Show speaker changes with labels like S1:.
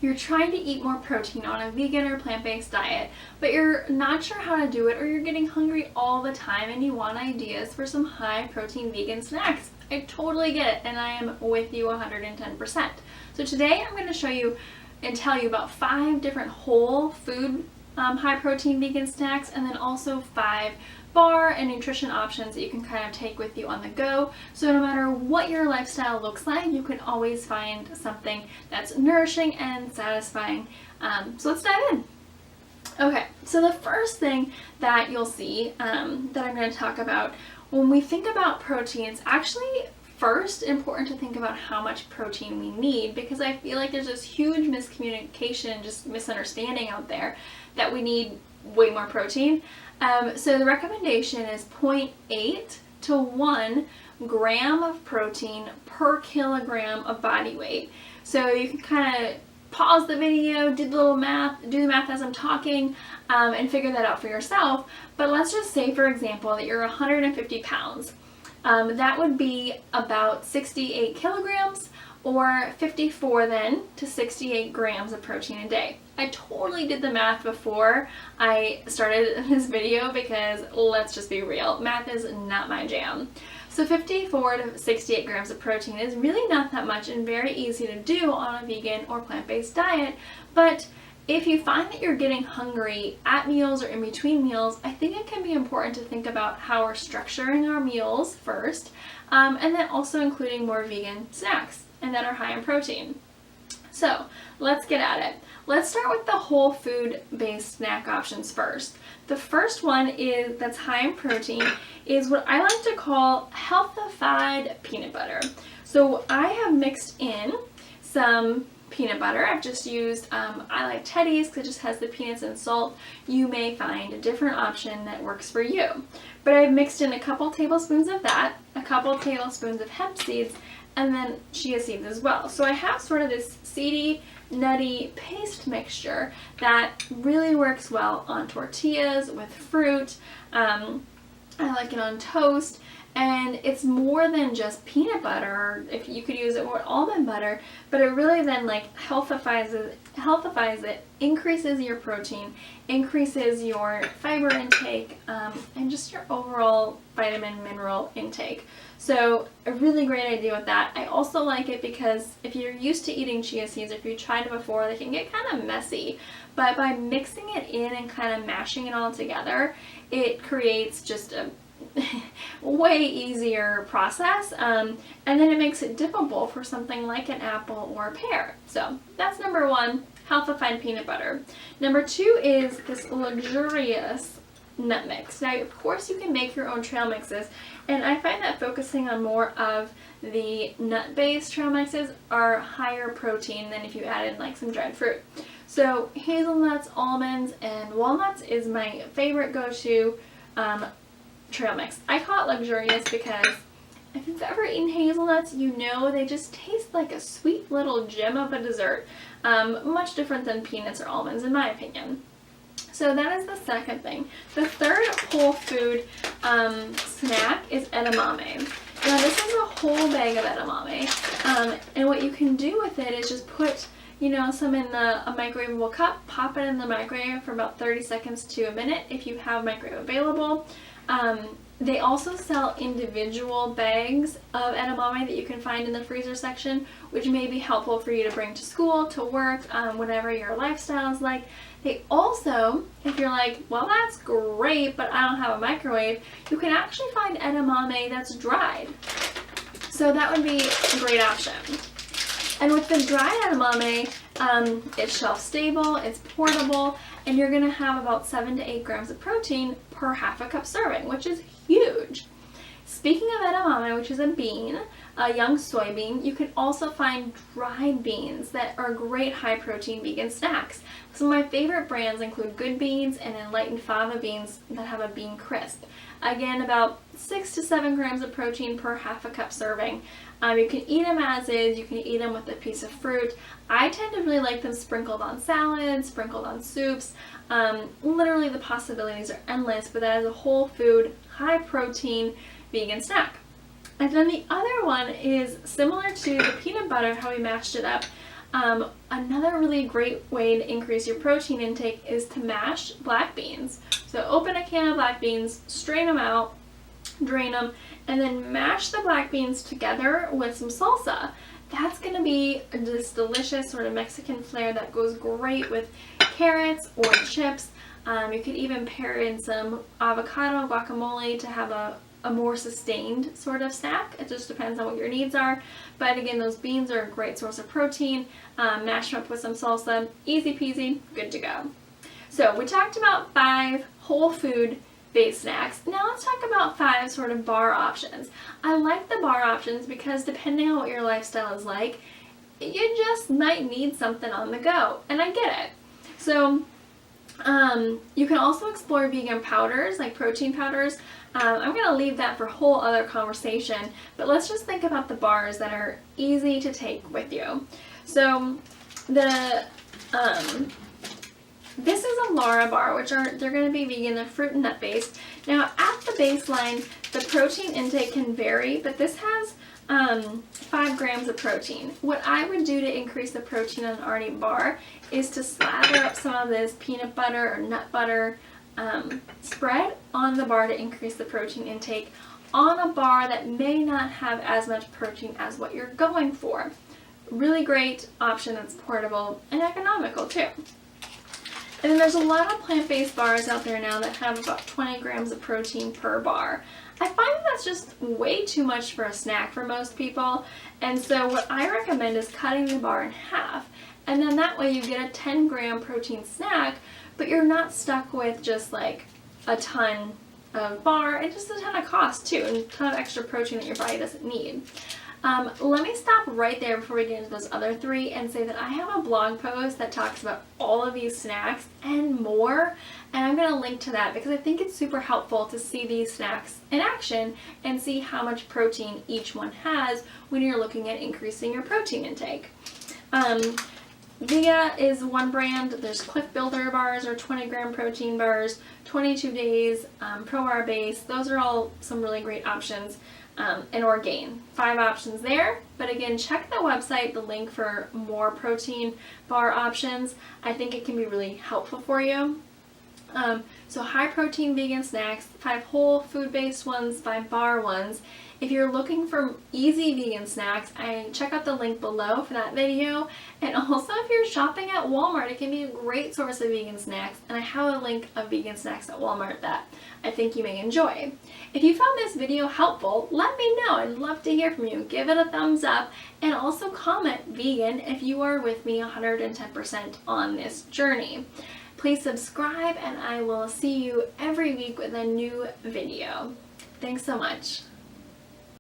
S1: you're trying to eat more protein on a vegan or plant-based diet, but you're not sure how to do it, or you're getting hungry all the time and you want ideas for some high protein vegan snacks. I totally get it, and I am with you 110%. So today I'm going to show you and tell you about 5 different whole food high protein vegan snacks, and then also 5 bar and nutrition options that you can kind of take with you on the go. So no matter what your lifestyle looks like, you can always find something that's nourishing and satisfying. So let's dive in. Okay, so the first thing that you'll see that I'm going to talk about when we think about protein, it's actually first important to think about how much protein we need, because I feel like there's this huge miscommunication and just misunderstanding out there that we need way more protein. So the recommendation is 0.8 to 1 gram of protein per kilogram of body weight. So you can kind of pause the video, do the math as I'm talking, and figure that out for yourself. But let's just say, for example, that you're 150 pounds. That would be about 68 kilograms, or 54 then to 68 grams of protein a day. I totally did the math before I started this video because let's just be real, math is not my jam. So 54 to 68 grams of protein is really not that much and very easy to do on a vegan or plant-based diet, but if you find that you're getting hungry at meals or in between meals, I think it can be important to think about how we're structuring our meals first, and then also including more vegan snacks and that are high in protein. So let's get at it. Let's start with the whole food based snack options first. The first one that's high in protein is what I like to call healthified peanut butter. So I have mixed in some peanut butter. I've just used, I like Teddy's because it just has the peanuts and salt. You may find a different option that works for you. But I've mixed in a couple tablespoons of that, a couple tablespoons of hemp seeds, and then chia seeds as well. So I have sort of this seedy, nutty paste mixture that really works well on tortillas, with fruit. I like it on toast. And it's more than just peanut butter, if you could use it more almond butter, but it really then like healthifies it, increases your protein, increases your fiber intake, and just your overall vitamin mineral intake. So a really great idea with that. I also like it because if you're used to eating chia seeds, if you've tried it before, they can get kind of messy. But by mixing it in and kind of mashing it all together, it creates just a way easier process, and then it makes it dippable for something like an apple or a pear. So that's number 1, healthified peanut butter. Number 2 is this luxurious nut mix. Now, of course, you can make your own trail mixes, and I find that focusing on more of the nut-based trail mixes are higher protein than if you added like some dried fruit. So hazelnuts, almonds, and walnuts is my favorite go-to trail mix. I call it luxurious because if you've ever eaten hazelnuts, you know they just taste like a sweet little gem of a dessert. Much different than peanuts or almonds in my opinion. So that is the second thing. The third whole food snack is edamame. Now this is a whole bag of edamame, and what you can do with it is just put some in a microwavable cup, pop it in the microwave for about 30 seconds to a minute if you have microwave available. They also sell individual bags of edamame that you can find in the freezer section, which may be helpful for you to bring to school, to work, whatever your lifestyle is like. They also, if you're like, well, that's great, but I don't have a microwave, you can actually find edamame that's dried. So that would be a great option. And with the dried edamame, it's shelf stable, it's portable, and you're going to have about 7 to 8 grams of protein per half a cup serving, which is huge. Speaking of edamame, which is a bean, a young soybean, you can also find dried beans that are great high protein vegan snacks. Some of my favorite brands include Good Beans and Enlightened Fava beans that have a bean crisp. Again, about 6 to 7 grams of protein per half a cup serving. You can eat them as is, you can eat them with a piece of fruit. I tend to really like them sprinkled on salads, sprinkled on soups. Literally the possibilities are endless, but that is a whole food, high protein vegan snack. And then the other one is similar to the peanut butter, how we mashed it up. Another really great way to increase your protein intake is to mash black beans. So open a can of black beans, strain them out, drain them, and then mash the black beans together with some salsa. That's going to be this delicious sort of Mexican flair that goes great with carrots or chips. You could even pair in some avocado guacamole to have a more sustained sort of snack. It just depends on what your needs are. But again, those beans are a great source of protein. Mash them up with some salsa. Easy peasy, good to go. So we talked about 5 whole food based snacks. Now let's talk about 5 sort of bar options. I like the bar options because depending on what your lifestyle is like, you just might need something on the go. And I get it. So you can also explore vegan powders, like protein powders. I'm going to leave that for a whole other conversation, but let's just think about the bars that are easy to take with you. So this is a Lara bar, which they're going to be vegan, they're fruit and nut based. Now at the baseline, the protein intake can vary, but this has 5 grams of protein. What I would do to increase the protein on an already bar is to slather up some of this peanut butter or nut butter spread on the bar to increase the protein intake on a bar that may not have as much protein as what you're going for. Really great option that's portable and economical too. And then there's a lot of plant-based bars out there now that have about 20 grams of protein per bar. I find that that's just way too much for a snack for most people, and so what I recommend is cutting the bar in half, and then that way you get a 10-gram protein snack, but you're not stuck with just like a ton of bar and just a ton of cost too, and a ton of extra protein that your body doesn't need. Let me stop right there before we get into those other 3 and say that I have a blog post that talks about all of these snacks and more, and I'm going to link to that because I think it's super helpful to see these snacks in action and see how much protein each one has when you're looking at increasing your protein intake. Vega is one brand. There's Cliff Builder bars or 20-gram protein bars, 22 days, Pro Bar Base. Those are all some really great options. And Orgain. 5 options there, but again, check the website, the link for more protein bar options. I think it can be really helpful for you. So high protein vegan snacks, 5 whole food based ones, 5 bar ones. If you're looking for easy vegan snacks, I check out the link below for that video. And also if you're shopping at Walmart, it can be a great source of vegan snacks. And I have a link of vegan snacks at Walmart that I think you may enjoy. If you found this video helpful, let me know. I'd love to hear from you. Give it a thumbs up and also comment vegan if you are with me 110% on this journey. Please subscribe and I will see you every week with a new video. Thanks so much.